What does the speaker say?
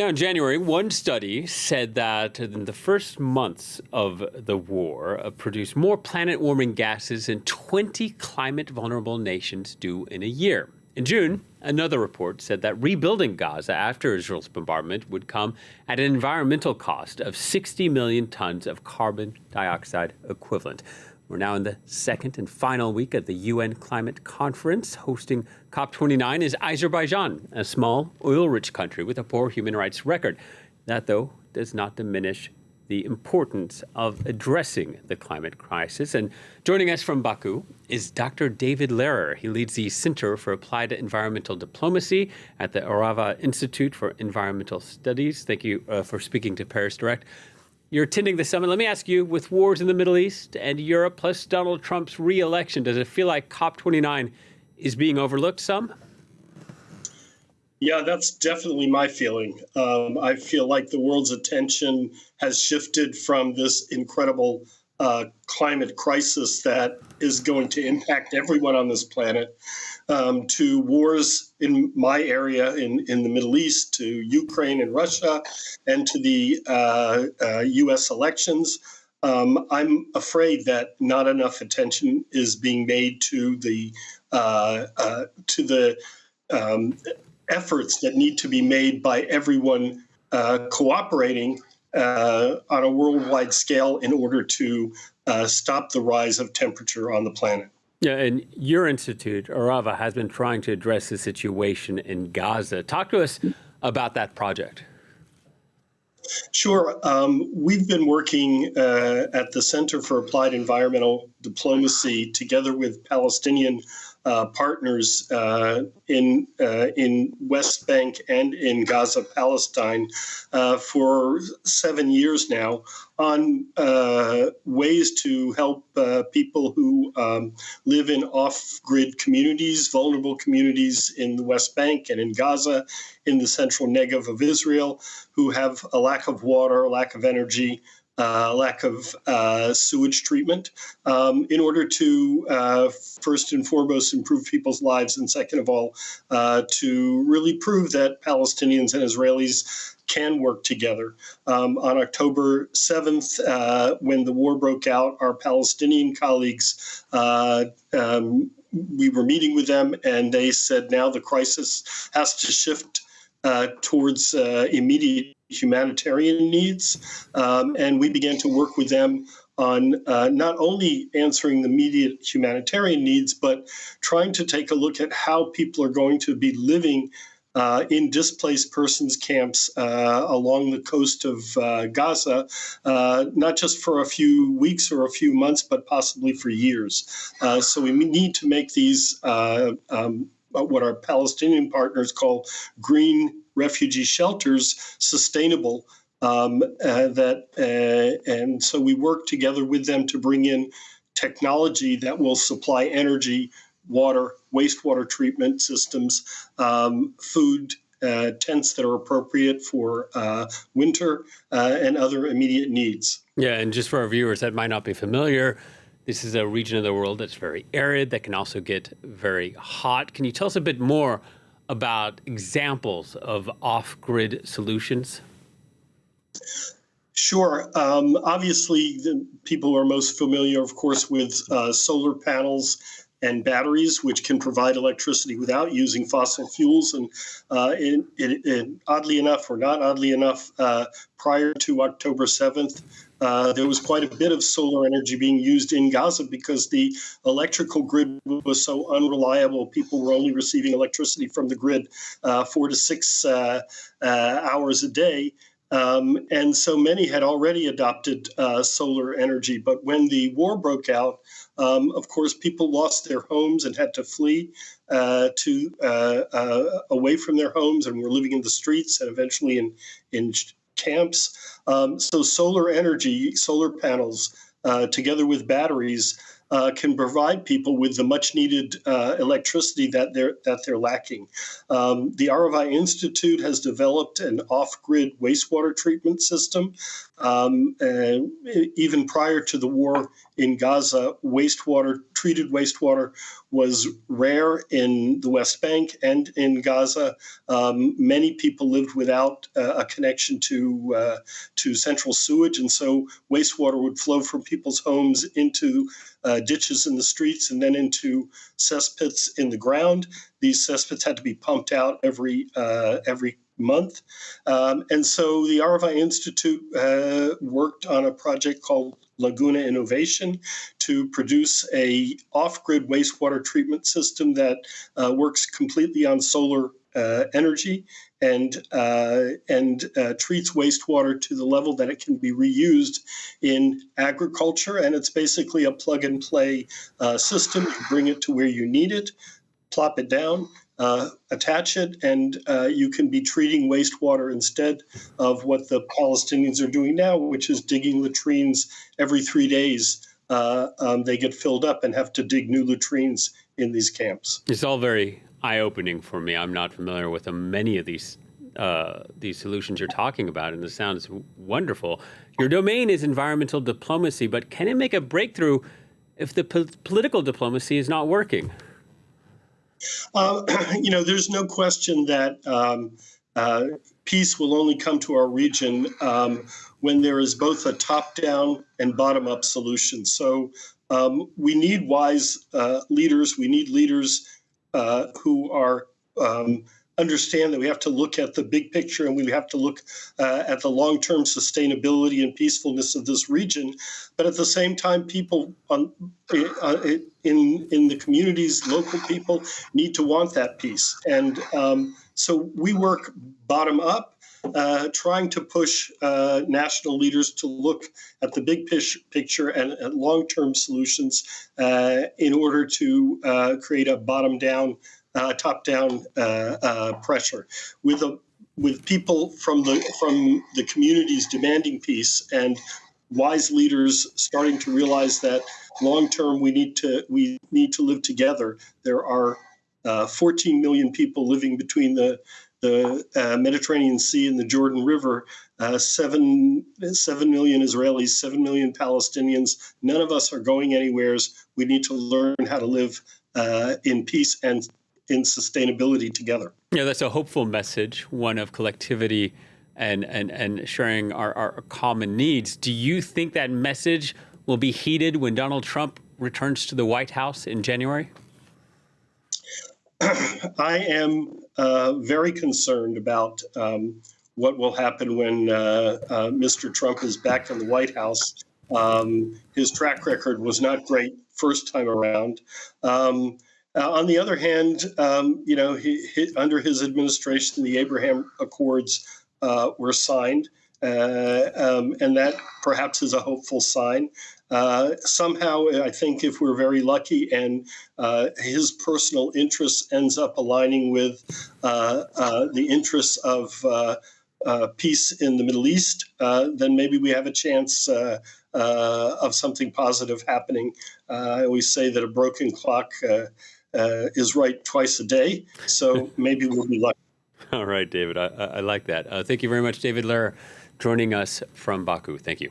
Now, in January, one study said that in the first months of the war produced more planet-warming gases than 20 climate-vulnerable nations do in a year. In June, another report said that rebuilding Gaza after Israel's bombardment would come at an environmental cost of 60 million tons of carbon dioxide equivalent. We're now in the second and final week of the UN Climate Conference. Hosting COP29 is Azerbaijan, a small, oil-rich country with a poor human rights record. That, though, does not diminish the importance of addressing the climate crisis. And joining us from Baku is Dr. Daved Lehrer. He leads the Center for Applied Environmental Diplomacy at the Arava Institute for Environmental Studies. Thank you for speaking to Paris Direct. You're attending the summit. Let me ask you, with wars in the Middle East and Europe, plus Donald Trump's re-election, does it feel like COP29 is being overlooked some? Yeah, that's definitely my feeling. I feel like the world's attention has shifted from this incredible climate crisis that is going to impact everyone on this planet to wars in my area in the Middle East, to Ukraine and Russia, and to the U.S. elections. I'm afraid that not enough attention is being made to the efforts that need to be made by everyone cooperating on a worldwide scale in order to stop the rise of temperature on the planet. Yeah, and your institute, Arava, has been trying to address the situation in Gaza. Talk to us about that project. Sure. We've been working at the Center for Applied Environmental Diplomacy together with Palestinian partners in West Bank and in Gaza, Palestine, for 7 years now on ways to help people who live in off-grid communities, vulnerable communities in the West Bank and in Gaza, in the central Negev of Israel, who have a lack of water, a lack of energy, lack of sewage treatment, in order to first and foremost improve people's lives, and second of all, to really prove that Palestinians and Israelis can work together. On October 7th, when the war broke out, our Palestinian colleagues, we were meeting with them, and they said now the crisis has to shift towards immediate humanitarian needs. And we began to work with them on not only answering the immediate humanitarian needs, but trying to take a look at how people are going to be living in displaced persons camps along the coast of Gaza, not just for a few weeks or a few months, but possibly for years. So we need to make these what our Palestinian partners call green refugee shelters sustainable. And so we work together with them to bring in technology that will supply energy, water, wastewater treatment systems, food, tents that are appropriate for winter, and other immediate needs. Yeah, and just for our viewers that might not be familiar, this is a region of the world that's very arid, that can also get very hot. Can you tell us a bit more about examples of off-grid solutions? Sure. Obviously, the people are most familiar, of course, with solar panels and batteries, which can provide electricity without using fossil fuels. And oddly enough, or not oddly enough, prior to October 7th, there was quite a bit of solar energy being used in Gaza because the electrical grid was so unreliable. People were only receiving electricity from the grid 4 to 6 hours a day. And so many had already adopted solar energy. But when the war broke out, of course, people lost their homes and had to flee away from their homes and were living in the streets and eventually in camps. So solar energy, solar panels, together with batteries, can provide people with the much needed electricity that they're lacking. The Arava Institute has developed an off-grid wastewater treatment system Even prior to the war in Gaza, treated wastewater, was rare in the West Bank and in Gaza. Many people lived without a connection to central sewage, and so wastewater would flow from people's homes into ditches in the streets and then into cesspits in the ground. These cesspits had to be pumped out every month. And so the Arava Institute worked on a project called Laguna Innovation to produce a off-grid wastewater treatment system that works completely on solar energy and treats wastewater to the level that it can be reused in agriculture. And it's basically a plug-and-play system. You bring it to where you need it, plop it down, attach it, and you can be treating wastewater instead of what the Palestinians are doing now, which is digging latrines every 3 days. They get filled up and have to dig new latrines in these camps. It's all very eye-opening for me. I'm not familiar with many of these solutions you're talking about, and this sounds wonderful. Your domain is environmental diplomacy, but can it make a breakthrough if the political diplomacy is not working? There's no question that peace will only come to our region when there is both a top-down and bottom-up solution. So we need wise leaders. We need leaders who are understand that we have to look at the big picture and we have to look at the long-term sustainability and peacefulness of this region. But at the same time, people in the communities, local people, need to want that peace. And so we work bottom up, trying to push national leaders to look at the big picture and at long-term solutions in order to create a top-down pressure with people from the communities demanding peace and wise leaders starting to realize that long-term we need to live together. There are 14 million people living between the Mediterranean Sea and the Jordan River, 7 million Israelis, 7 million Palestinians. None of us are going anywhere. We need to learn how to live in peace and in sustainability together. Yeah, that's a hopeful message, one of collectivity and sharing our common needs. Do you think that message will be heeded when Donald Trump returns to the White House in January? I am very concerned about what will happen when Mr. Trump is back in the White House. His track record was not great first time around. On the other hand, under his administration, the Abraham Accords were signed, and that perhaps is a hopeful sign. Somehow, I think if we're very lucky and his personal interests ends up aligning with the interests of peace in the Middle East, then maybe we have a chance of something positive happening. I always say that a broken clock is right twice a day, so maybe we'll be lucky. All right, David, I like that. Thank you very much, Daved Lehrer, joining us from Baku. Thank you.